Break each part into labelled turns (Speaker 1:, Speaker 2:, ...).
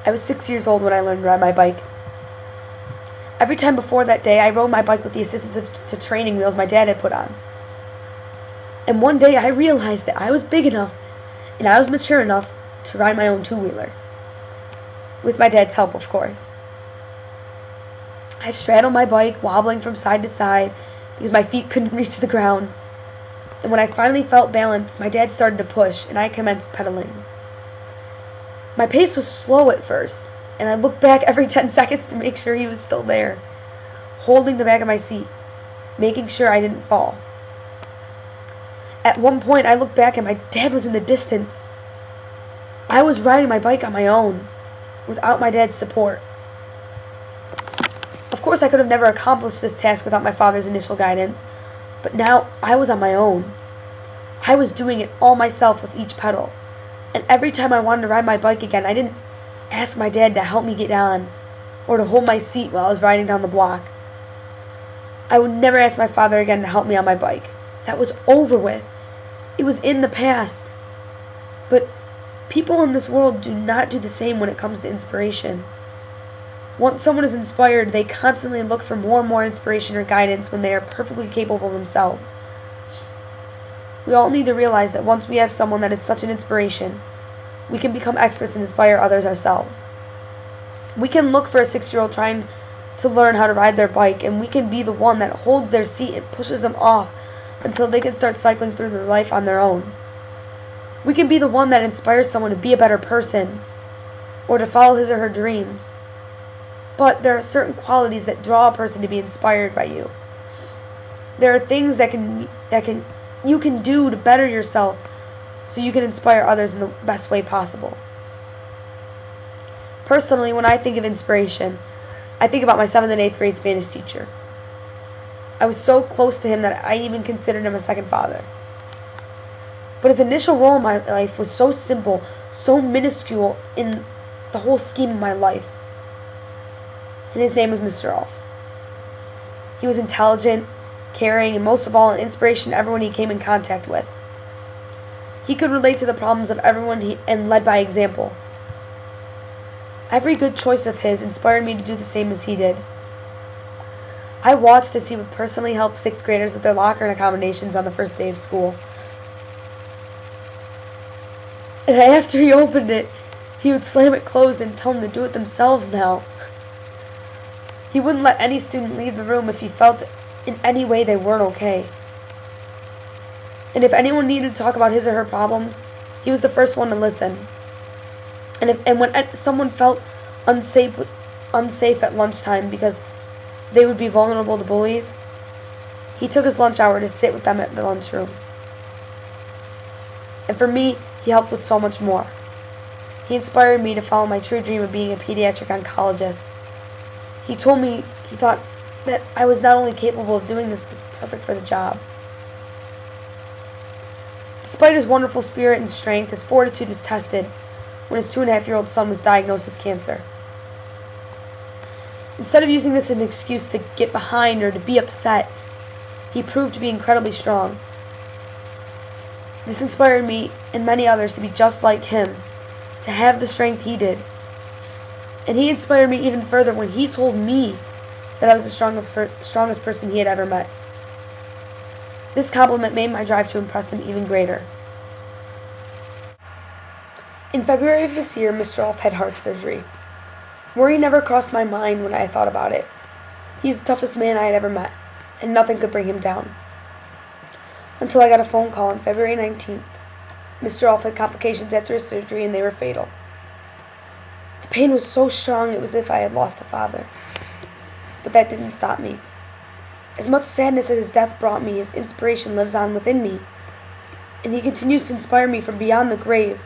Speaker 1: I was 6 years old when I learned to ride my bike. Every time before that day, I rode my bike with the assistance to training wheels my dad had put on. And one day I realized that I was big enough and I was mature enough to ride my own two-wheeler. With my dad's help, of course. I straddled my bike, wobbling from side to side because my feet couldn't reach the ground. And when I finally felt balance, my dad started to push and I commenced pedaling. My pace was slow at first, and I looked back every 10 seconds to make sure he was still there, holding the back of my seat, making sure I didn't fall. At one point, I looked back and my dad was in the distance. I was riding my bike on my own, without my dad's support. Of course, I could have never accomplished this task without my father's initial guidance, but now I was on my own. I was doing it all myself with each pedal. And every time I wanted to ride my bike again, I didn't ask my dad to help me get on or to hold my seat while I was riding down the block. I would never ask my father again to help me on my bike. That was over with. It was in the past. But people in this world do not do the same when it comes to inspiration. Once someone is inspired, they constantly look for more and more inspiration or guidance when they are perfectly capable themselves. We all need to realize that once we have someone that is such an inspiration, we can become experts and inspire others ourselves. We can look for a 6-year-old trying to learn how to ride their bike, and we can be the one that holds their seat and pushes them off until they can start cycling through their life on their own. We can be the one that inspires someone to be a better person or to follow his or her dreams. But there are certain qualities that draw a person to be inspired by you. There are things that you can do to better yourself so you can inspire others in the best way possible. Personally, when I think of inspiration, I think about my 7th and 8th grade Spanish teacher. I was so close to him that I even considered him a second father. But his initial role in my life was so simple, so minuscule in the whole scheme of my life. And his name was Mr. Rolf. He was intelligent, caring, and most of all, an inspiration to everyone he came in contact with. He could relate to the problems of everyone and led by example. Every good choice of his inspired me to do the same as he did. I watched as he would personally help 6th graders with their locker and accommodations on the first day of school. And after he opened it, he would slam it closed and tell them to do it themselves now. He wouldn't let any student leave the room if he felt in any way they weren't okay. And if anyone needed to talk about his or her problems, he was the first one to listen. And when someone felt unsafe at lunchtime because they would be vulnerable to bullies, he took his lunch hour to sit with them at the lunchroom. And for me, he helped with so much more. He inspired me to follow my true dream of being a pediatric oncologist. He told me he thought that I was not only capable of doing this, but perfect for the job. Despite his wonderful spirit and strength, his fortitude was tested when his 2.5-year-old son was diagnosed with cancer. Instead of using this as an excuse to get behind or to be upset, he proved to be incredibly strong. This inspired me and many others to be just like him, to have the strength he did. And he inspired me even further when he told me that I was the strongest person he had ever met. This compliment made my drive to impress him even greater. In February of this year, Mr. Rolf had heart surgery. Worry never crossed my mind when I thought about it. He's the toughest man I had ever met, and nothing could bring him down. Until I got a phone call on February 19th. Mr. Rolf had complications after his surgery, and they were fatal. The pain was so strong it was as if I had lost a father. But that didn't stop me. As much sadness as his death brought me, his inspiration lives on within me, and he continues to inspire me from beyond the grave.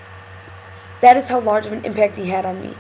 Speaker 1: That is how large of an impact he had on me.